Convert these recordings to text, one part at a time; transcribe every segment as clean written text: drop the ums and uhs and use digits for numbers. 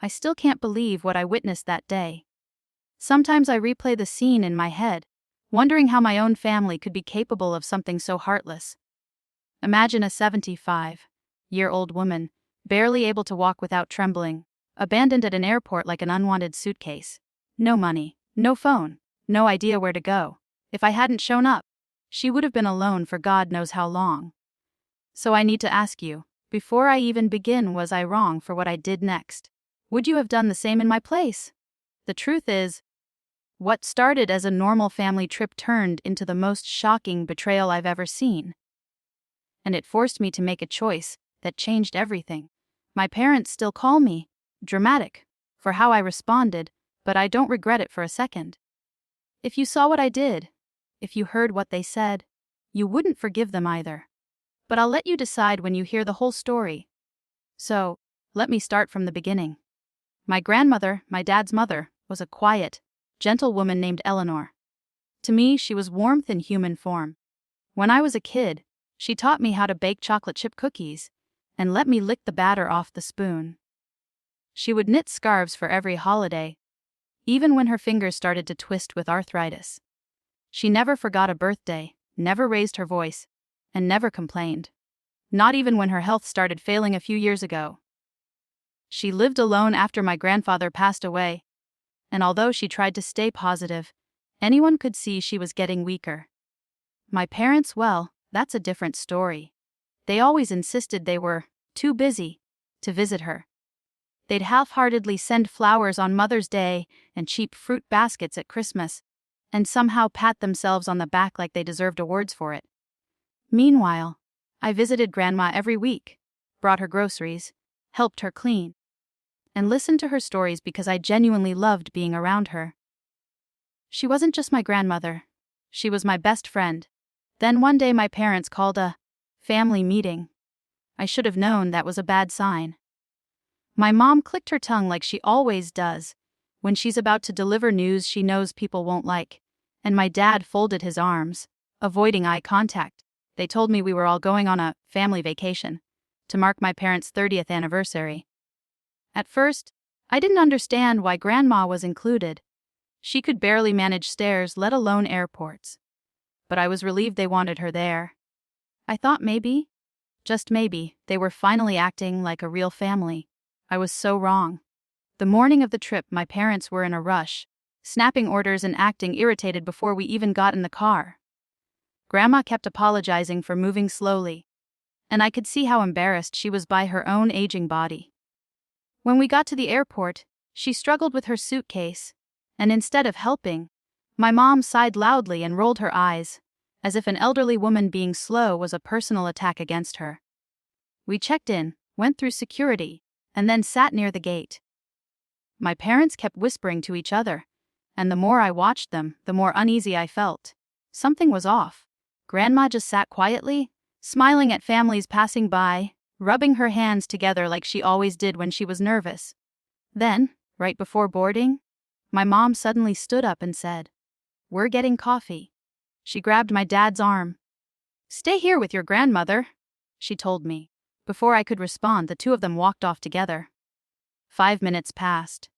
I still can't believe what I witnessed that day. Sometimes I replay the scene in my head, wondering how my own family could be capable of something so heartless. Imagine a 75-year-old woman, barely able to walk without trembling, abandoned at an airport like an unwanted suitcase. No money, no phone, no idea where to go. If I hadn't shown up, she would have been alone for God knows how long. So I need to ask you, before I even begin, was I wrong for what I did next? Would you have done the same in my place? The truth is, what started as a normal family trip turned into the most shocking betrayal I've ever seen. And it forced me to make a choice that changed everything. My parents still call me dramatic for how I responded, but I don't regret it for a second. If you saw what I did, if you heard what they said, you wouldn't forgive them either. But I'll let you decide when you hear the whole story. So, let me start from the beginning. My grandmother, my dad's mother, was a quiet, gentle woman named Eleanor. To me, she was warmth in human form. When I was a kid, she taught me how to bake chocolate chip cookies and let me lick the batter off the spoon. She would knit scarves for every holiday, even when her fingers started to twist with arthritis. She never forgot a birthday, never raised her voice, and never complained. Not even when her health started failing a few years ago. She lived alone after my grandfather passed away, and although she tried to stay positive, anyone could see she was getting weaker. My parents, well, that's a different story. They always insisted they were too busy to visit her. They'd half-heartedly send flowers on Mother's Day and cheap fruit baskets at Christmas, and somehow pat themselves on the back like they deserved awards for it. Meanwhile, I visited Grandma every week, brought her groceries, helped her clean, and listened to her stories because I genuinely loved being around her. She wasn't just my grandmother, she was my best friend. Then one day my parents called a family meeting. I should have known that was a bad sign. My mom clicked her tongue like she always does when she's about to deliver news she knows people won't like, and my dad folded his arms, avoiding eye contact. They told me we were all going on a family vacation to mark my parents' 30th anniversary. At first, I didn't understand why Grandma was included. She could barely manage stairs, let alone airports. But I was relieved they wanted her there. I thought maybe, just maybe, they were finally acting like a real family. I was so wrong. The morning of the trip, my parents were in a rush, snapping orders and acting irritated before we even got in the car. Grandma kept apologizing for moving slowly, and I could see how embarrassed she was by her own aging body. When we got to the airport, she struggled with her suitcase, and instead of helping, my mom sighed loudly and rolled her eyes, as if an elderly woman being slow was a personal attack against her. We checked in, went through security, and then sat near the gate. My parents kept whispering to each other, and the more I watched them, the more uneasy I felt. Something was off. Grandma just sat quietly, smiling at families passing by, rubbing her hands together like she always did when she was nervous. Then, right before boarding, my mom suddenly stood up and said, "We're getting coffee." She grabbed my dad's arm. "Stay here with your grandmother," she told me. Before I could respond, the two of them walked off together. 5 minutes passed.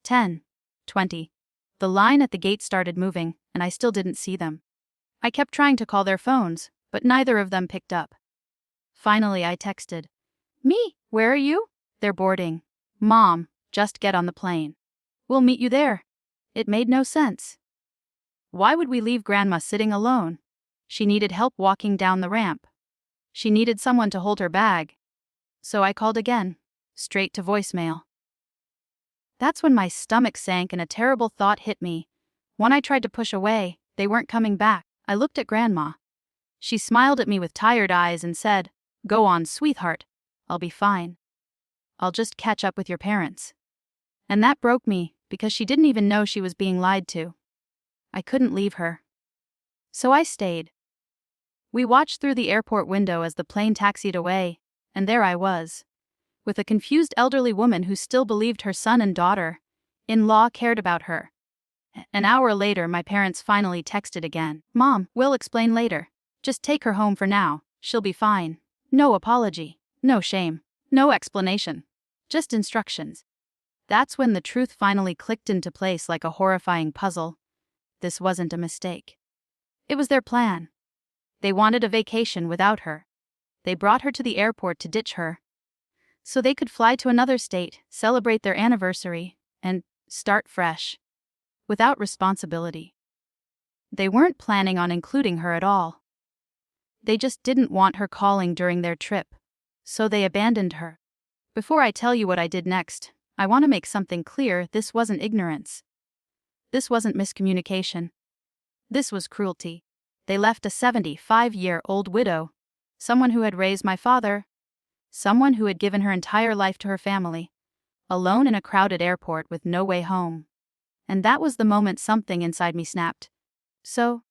10, 20. The line at the gate started moving, and I still didn't see them. I kept trying to call their phones, but neither of them picked up. Finally, I texted, "Me, where are you?" "They're boarding." "Mom, just get on the plane. We'll meet you there." It made no sense. Why would we leave Grandma sitting alone? She needed help walking down the ramp. She needed someone to hold her bag. So I called again, straight to voicemail. That's when my stomach sank and a terrible thought hit me. When I tried to push away, they weren't coming back. I looked at Grandma. She smiled at me with tired eyes and said, "Go on, sweetheart. I'll be fine. I'll just catch up with your parents." And that broke me, because she didn't even know she was being lied to. I couldn't leave her. So I stayed. We watched through the airport window as the plane taxied away, and there I was, with a confused elderly woman who still believed her son and daughter-in-law cared about her. An hour later, my parents finally texted again. "Mom, we'll explain later. Just take her home for now, she'll be fine." No apology, no shame, no explanation. Just instructions. That's when the truth finally clicked into place like a horrifying puzzle. This wasn't a mistake. It was their plan. They wanted a vacation without her. They brought her to the airport to ditch her, so they could fly to another state, celebrate their anniversary, and start fresh, without responsibility. They weren't planning on including her at all. They just didn't want her calling during their trip, so they abandoned her. Before I tell you what I did next, I want to make something clear. This wasn't ignorance. This wasn't miscommunication. This was cruelty. They left a 75-year-old widow, someone who had raised my father, someone who had given her entire life to her family, alone in a crowded airport with no way home. And that was the moment something inside me snapped. So,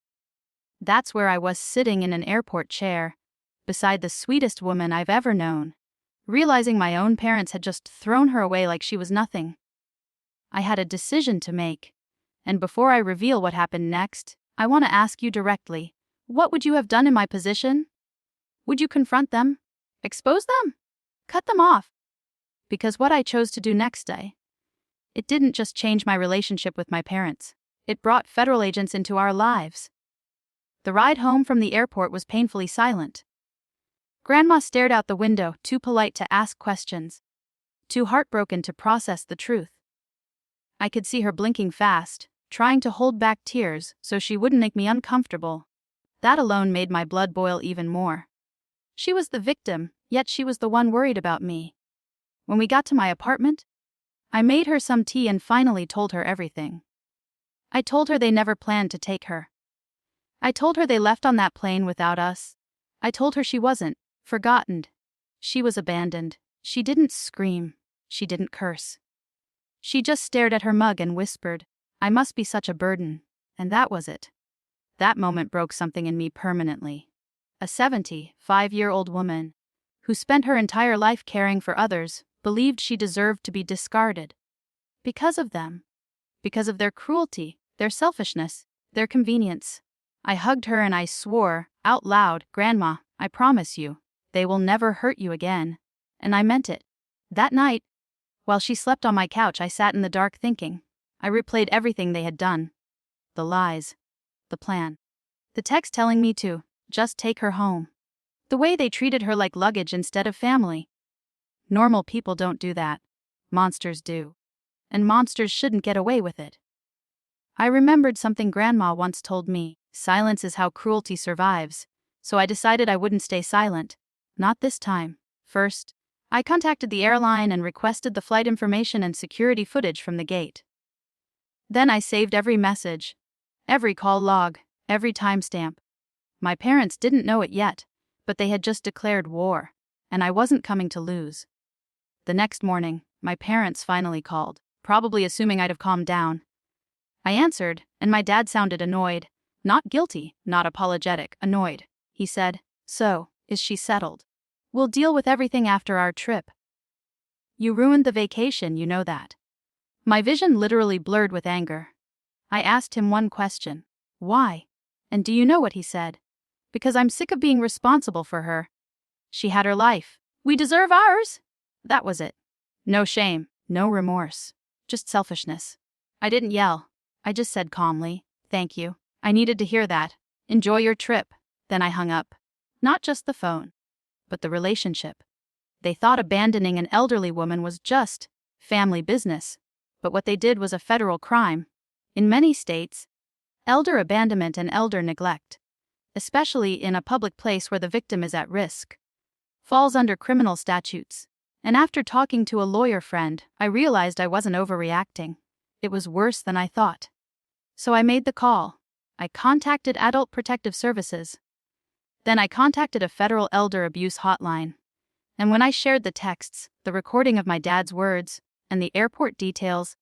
that's where I was, sitting in an airport chair, beside the sweetest woman I've ever known, realizing my own parents had just thrown her away like she was nothing. I had a decision to make, and before I reveal what happened next, I want to ask you directly, what would you have done in my position? Would you confront them? Expose them? Cut them off? Because what I chose to do next day, it didn't just change my relationship with my parents, it brought federal agents into our lives. The ride home from the airport was painfully silent. Grandma stared out the window, too polite to ask questions, too heartbroken to process the truth. I could see her blinking fast, trying to hold back tears so she wouldn't make me uncomfortable. That alone made my blood boil even more. She was the victim, yet she was the one worried about me. When we got to my apartment, I made her some tea and finally told her everything. I told her they never planned to take her. I told her they left on that plane without us. I told her she wasn't forgotten. She was abandoned. She didn't scream. She didn't curse. She just stared at her mug and whispered, "I must be such a burden." And that was it. That moment broke something in me permanently. A 75-year-old woman, who spent her entire life caring for others, believed she deserved to be discarded. Because of them. Because of their cruelty, their selfishness, their convenience. I hugged her and I swore, out loud, "Grandma, I promise you, they will never hurt you again." And I meant it. That night, while she slept on my couch, I sat in the dark thinking. I replayed everything they had done. The lies. The plan. The text telling me to just take her home. The way they treated her like luggage instead of family. Normal people don't do that. Monsters do. And monsters shouldn't get away with it. I remembered something Grandma once told me. Silence is how cruelty survives. So I decided I wouldn't stay silent. Not this time. First, I contacted the airline and requested the flight information and security footage from the gate. Then I saved every message, every call log, every timestamp. My parents didn't know it yet, but they had just declared war, and I wasn't coming to lose. The next morning, my parents finally called, probably assuming I'd have calmed down. I answered, and my dad sounded annoyed. Not guilty, not apologetic, annoyed. He said, "So, is she settled? We'll deal with everything after our trip. You ruined the vacation, you know that." My vision literally blurred with anger. I asked him one question. Why? And do you know what he said? Because I'm sick of being responsible for her. She had her life. We deserve ours. That was it. No shame, no remorse. Just selfishness. I didn't yell. I just said calmly, "Thank you. I needed to hear that. Enjoy your trip." Then I hung up. Not just the phone, but the relationship. They thought abandoning an elderly woman was just family business. But what they did was a federal crime. In many states, elder abandonment and elder neglect, especially in a public place where the victim is at risk, falls under criminal statutes. And after talking to a lawyer friend, I realized I wasn't overreacting. It was worse than I thought. So I made the call. I contacted Adult Protective Services. Then I contacted a federal elder abuse hotline. And when I shared the texts, the recording of my dad's words, and the airport details,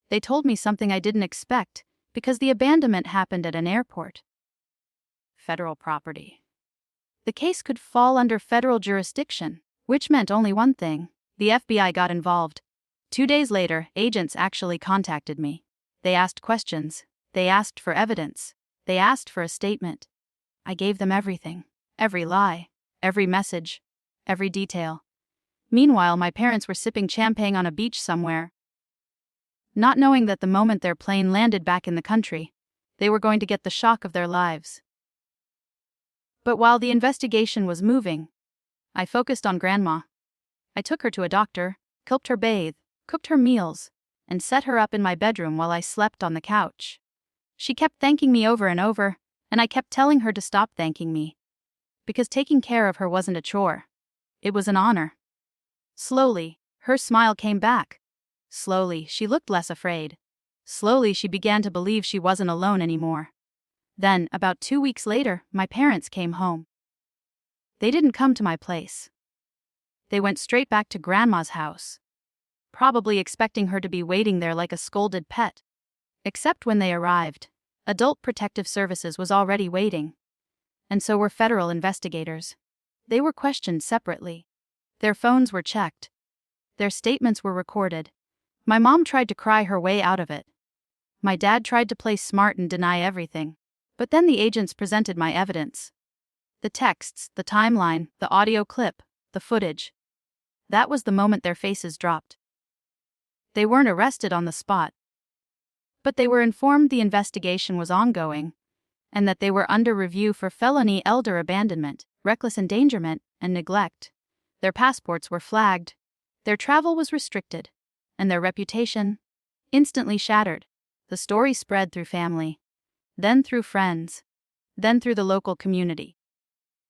they told me something I didn't expect, because the abandonment happened at an airport. Federal property. The case could fall under federal jurisdiction, which meant only one thing. The FBI got involved. 2 days later, agents actually contacted me. They asked questions. They asked for evidence. They asked for a statement. I gave them everything. Every lie. Every message. Every detail. Meanwhile, my parents were sipping champagne on a beach somewhere. not knowing that the moment their plane landed back in the country, they were going to get the shock of their lives. But while the investigation was moving, I focused on Grandma. I took her to a doctor, helped her bathe, cooked her meals, and set her up in my bedroom while I slept on the couch. She kept thanking me over and over, and I kept telling her to stop thanking me. Because taking care of her wasn't a chore. It was an honor. Slowly, her smile came back. Slowly, she looked less afraid. Slowly, she began to believe she wasn't alone anymore. Then, about 2 weeks later, my parents came home. They didn't come to my place. They went straight back to Grandma's house, probably expecting her to be waiting there like a scolded pet. Except when they arrived, Adult Protective Services was already waiting. And so were federal investigators. They were questioned separately. Their phones were checked. Their statements were recorded. My mom tried to cry her way out of it. My dad tried to play smart and deny everything. But then the agents presented my evidence. The texts, the timeline, the audio clip, the footage. That was the moment their faces dropped. They weren't arrested on the spot. But they were informed the investigation was ongoing, and that they were under review for felony elder abandonment, reckless endangerment, and neglect. Their passports were flagged, their travel was restricted, and their reputation instantly shattered. The story spread through family, then through friends, then through the local community.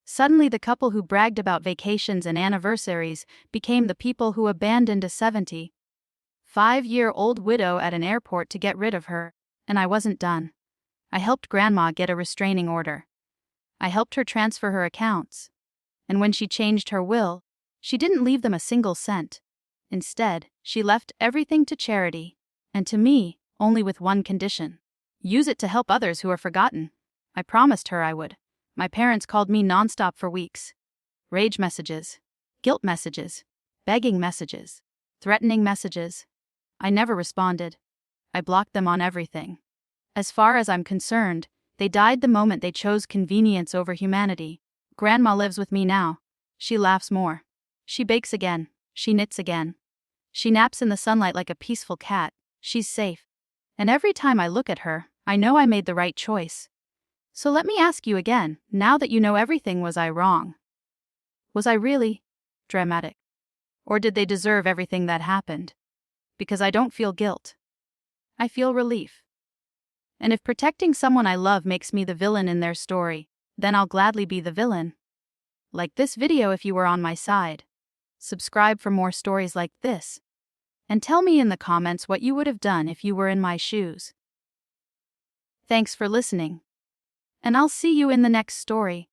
Suddenly the couple who bragged about vacations and anniversaries became the people who abandoned a 75-year-old widow at an airport to get rid of her. And I wasn't done. I helped Grandma get a restraining order. I helped her transfer her accounts. And when she changed her will, she didn't leave them a single cent. Instead, she left everything to charity. And to me, only with one condition. Use it to help others who are forgotten. I promised her I would. My parents called me nonstop for weeks. Rage messages, guilt messages, begging messages, threatening messages. I never responded. I blocked them on everything. As far as I'm concerned, they died the moment they chose convenience over humanity. Grandma lives with me now. She laughs more. She bakes again. She knits again. She naps in the sunlight like a peaceful cat. She's safe. And every time I look at her, I know I made the right choice. So let me ask you again, now that you know everything, was I wrong? Was I really dramatic? Or did they deserve everything that happened? Because I don't feel guilt. I feel relief. And if protecting someone I love makes me the villain in their story, then I'll gladly be the villain. Like this video if you were on my side. Subscribe for more stories like this. And tell me in the comments what you would have done if you were in my shoes. Thanks for listening. And I'll see you in the next story.